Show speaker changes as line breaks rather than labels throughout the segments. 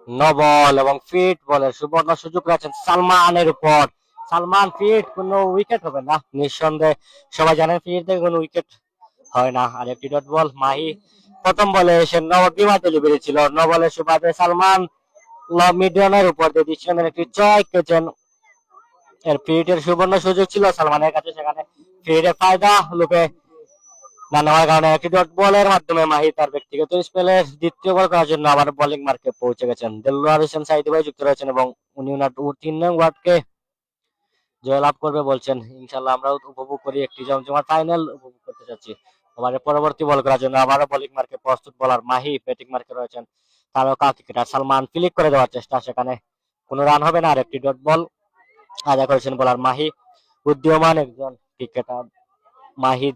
Noble এবং fit বলের সুবর্ণ সুযোগ রয়েছেন সালমানের উপর। সালমান ফিট, কোনো উইকেট হবে না নিঃসন্দেহে, সবাই জানেন ফিট থেকে কোনো উইকেট হয় না। আর একটি ডট বল, মাহি প্রথম বলে এসে বিমা ডেলিভারি ছিল, বলের সুবাদে সালমান মিডিয়ানের উপর দিয়ে ডিসিশনের একটি ছয় কেছেন। এর ফিটের সুবর্ণ সুযোগ ছিল সালমানের কাছে, সেখানে ফিটের ফায়দা লুপে না নেওয়ার কারণে একটি ডট বলের মাধ্যমে মাহি তার ব্যক্তিগত স্পেলের দ্বিতীয় বল করার জন্য আবার বোলিং মার্কে পৌঁছে গেছেন। দেলোয়ার হোসেন সাইদি ভাই যুক্ত রয়েছেন এবং উনি ওনার 3 নং ওয়ার্ডকে জয়লাভ করবে বলছেন। ইনশাল্লাহ আমরা উপভোগ করি, একটি জমজমাট ফাইনাল উপভোগ করতে যাচ্ছি। ওভারের পরবর্তী বল করার জন্য আবারও বোলিং মার্কে প্রস্তুত বলার মাহি, ব্যাটিং মার্কে রয়েছেন তারকা ক্রিকেটার সালমান। ফিলিক করে দেওয়ার চেষ্টা, সেখানে কোনো রান হবে না। আর একটি ডট বল আদায় করেছেন বলার মাহি, উদীয়মান একজন ক্রিকেটার মাহি।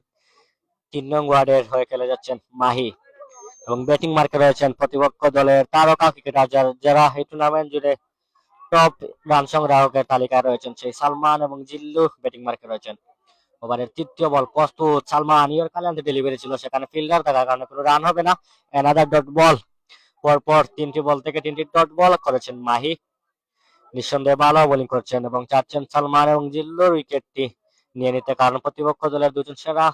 3 নং ওয়ার্ডের হয়ে খেলে যাচ্ছেন মাহি এবং ব্যাটিং মার্কে রয়েছেন প্রতিপক্ষ দলের তারকা ক্রিকেটার যারা এই টুর্নামেন্ট জুড়ে টপ রান সংগ্রাহকের তালিকায় রয়েছেন, সেই সালমান এবং জিল্লু ব্যাটিং মার্কে রয়েছেন। ওভারের তৃতীয় বল প্রস্তুত, সালমান ইয়র্কার ডেলিভারি ছিল, সেখানে ফিল্ডার থাকার কারণে কোনো রান হবে না। অ্যানাদার ডট বল, পরপর 3টি বল থেকে 3টি ডট বল করেছেন মাহি। নিঃসন্দেহে ভালো বোলিং করছেন এবং চাচ্ছেন সালমান এবং জিল্লুর উইকেটটি নিয়ে নিতে, কারণ প্রতিপক্ষ দলের দুজন সেরা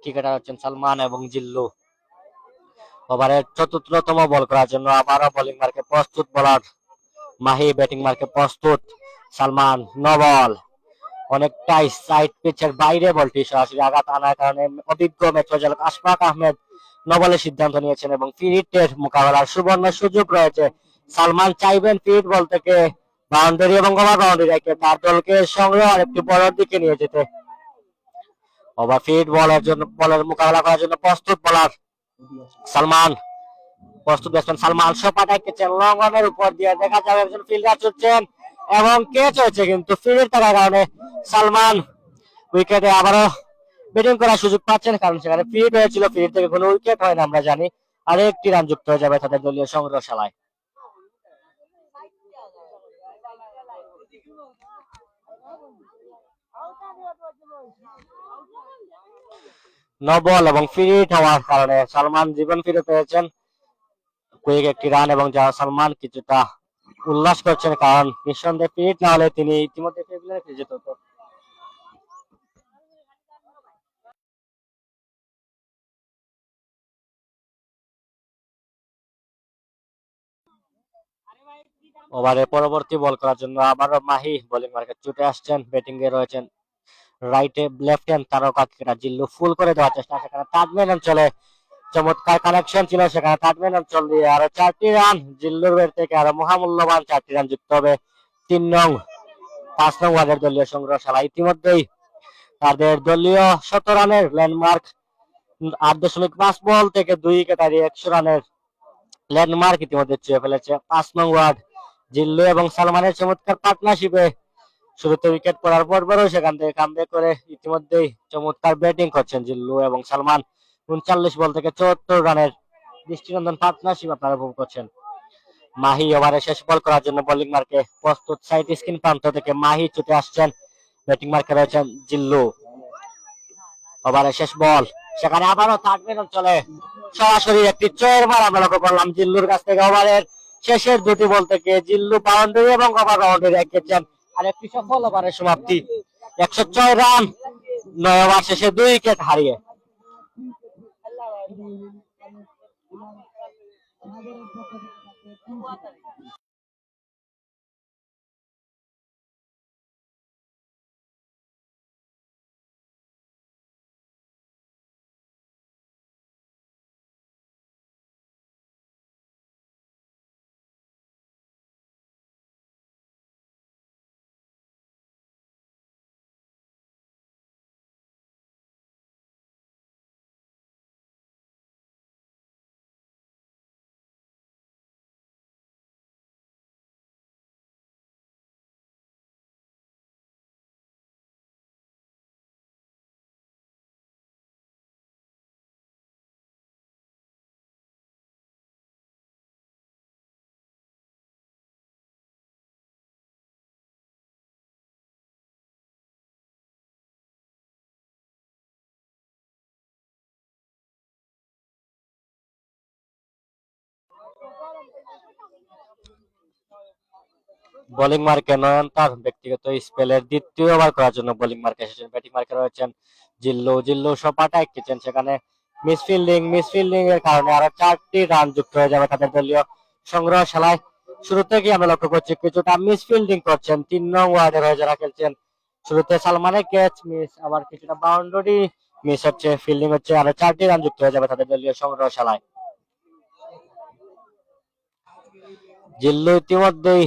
ক্রিকেটার হচ্ছেন সালমান এবং জিল্লু। ওভারের চতুর্থতম বল করার জন্য আবারও বোলিং মার্কে প্রস্তুত বলার মাহি, ব্যাটিং মার্কে প্রস্তুত সালমান। নবল, অনেকটাই সাইড পিচের বাইরে বলটি সরাসরি আঘাত আনার কারণে অভিজ্ঞ ম্যাচ পরিচালক আশফাক আহমেদ নবলের সিদ্ধান্ত নিয়েছেন এবং ফিরিটের মোকাবেলার সুবর্ণ সুযোগ রয়েছে। সালমান চাইবেন ফিট বল থেকে বাউন্ডারি এবং ওভার বাউন্ডারি রেখে তার দলকে সংগ্রহ আর একটি বড়ের দিকে নিয়ে যেতে। ওভার ফিট বলের মোকাবেলা করার জন্য প্রস্তুত বলার সালমান। প্রস্তুত ব্যাটসম্যান সালমান সোপাটাই খেলছেন লং অনের উপর দিয়ে, দেখা যাবে একজন ফিল্ডার ছুটছেন এবং ক্যাচ হয়েছে, কিন্তু ফিল্ডের থাকার কারণে সালমান উইকেটে আবারও ব্যাটিং করার সুযোগ পাচ্ছেন, কারণ সেখানে ফিট হয়েছিল, ফিট থেকে কোনো উইকেট হয় না আমরা জানি। আর একটি রান যুক্ত হয়ে যাবে তাদের দলীয় সংগ্রহশালায়। নবল এবং ফিট হওয়ার কারণে সালমান জীবন ফিরে পেয়েছেন, কুইক একটি রান, এবং যা সালমান কিছুটা উল্লাস করছেন, কারণ নিঃসন্দেহে ফিট না হলে তিনি ইতিমধ্যে ফিরে যেত। ওভারের পরবর্তী বল করার জন্য আবারও মাহি বোলিং মার্কে ছুটে আসছেন। ব্যাটিং এ রয়েছেন রাইটে লেফট হ্যান্ড তারকা ক্রিকেটার জিল্লু। ফুল করে দেওয়ার চেষ্টা, সেখানে তাজমেন অঞ্চলে চমৎকার কানেকশন ছিল, সেখানে তাজমেন অঞ্চল দিয়ে আরো 4টি রান জিল্লুর ব্যাট থেকে, আরো মহামূল্যবান 4টি রান যুক্ত হবে 5 নং ওয়ার্ডের দলীয় সংগ্রহশালা। ইতিমধ্যেই তাদের দলীয় 100 রানের ল্যান্ডমার্ক 8.5 বল থেকে 2 উইকেট হারিয়ে 100 রানের ল্যান্ডমার্ক ইতিমধ্যে ছুঁয়ে ফেলেছে 5 নং ওয়ার্ড। জিল্লু এবং সালমানের চমৎকার পার্টনারশিপে শুরুতে উইকেট পড়ার পরও সেখান থেকে কামব্যাক করে ইতিমধ্যেই চমৎকার ব্যাটিং করছেন জিল্লু এবং সালমান। 39 বল থেকে 74 রানের দৃষ্টিনন্দন পার্টনারশিপ আপনারা উপভোগ করছেন। মাহি ওভারে শেষ বল করার জন্য বোলিং মার্কে প্রস্তুত, সাইড স্ক্রিন প্রান্ত থেকে মাহি ছুটে আসছেন, ব্যাটিং মার্কে রয়েছেন জিল্লু। ওভারে শেষ বল, সেখানে আবারও থার্ড অঞ্চলে সরাসরি একটি চয়ের মার আমরা লক্ষ্য করলাম জিল্লুর কাছ থেকে। ওভারের শেষের 2টি বল থেকে জিল্লু বাউন্ডারি এবং ওভার বাউন্ডারি রেখেছেন, আর একটি সফল ওভারের সমাপ্তি 106 রান 9 ওভার শেষে 2 উইকেট হারিয়ে। বোলিং মার্কে নয়ন তার ব্যক্তিগত স্পেলের দ্বিতীয় ওভার করার জন্য বোলিং মার্কে এসেছেন। ব্যাটিং মার্কে রয়েছেন জিল্লু সপাটা এঁকেছেন, সেখানে মিসফিল্ডিং এর কারণে আরো 4টি রান যুক্ত হয়ে যাবে তাদের দলীয় সংগ্রহশালায়। শুরু থেকে আমরা লক্ষ্য করছি কিছুটা মিসফিল্ডিং করছেন 3 নং ওয়ার্ডের হয়ে যারা খেলছেন। শুরুতে সালমানের ক্যাচ মিস, আবার কিছুটা বাউন্ডারি মিস হচ্ছে, ফিল্ডিং হচ্ছে, আরো 4টি রান যুক্ত হয়ে যাবে তাদের দলীয় সংগ্রহশালায়। জিল্লু ইতিমধ্যেই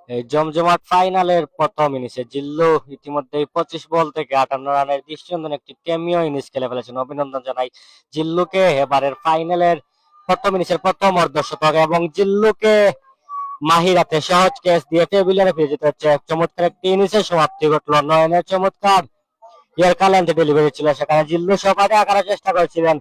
এই জমজমাট ফাইনালের প্রথম ইনিংসে জিল্লু ইতিমধ্যে 25 বল থেকে 58 রানের দৃষ্টিনন্দন একটি ক্যামিও ইনিংস খেলে ফেলেছেন। অভিনন্দন জানাই জিল্লুকে এবারের ফাইনালের প্রথম ইনিংসের প্রথম অর্ধশতক, এবং জিল্লুকে মাহিরাতে সহজ ক্যাচ দিয়ে টেবিলে ফিরে যেতে হচ্ছে। চমৎকার একটি ইনিংসের সমাপ্তি ঘটলো। নয়নের চমৎকার ইয়ারকার লেন্থে ডেলিভারি ছিল, সেখানে জিল্লু সপাটে আঁকার চেষ্টা করেছিলেন,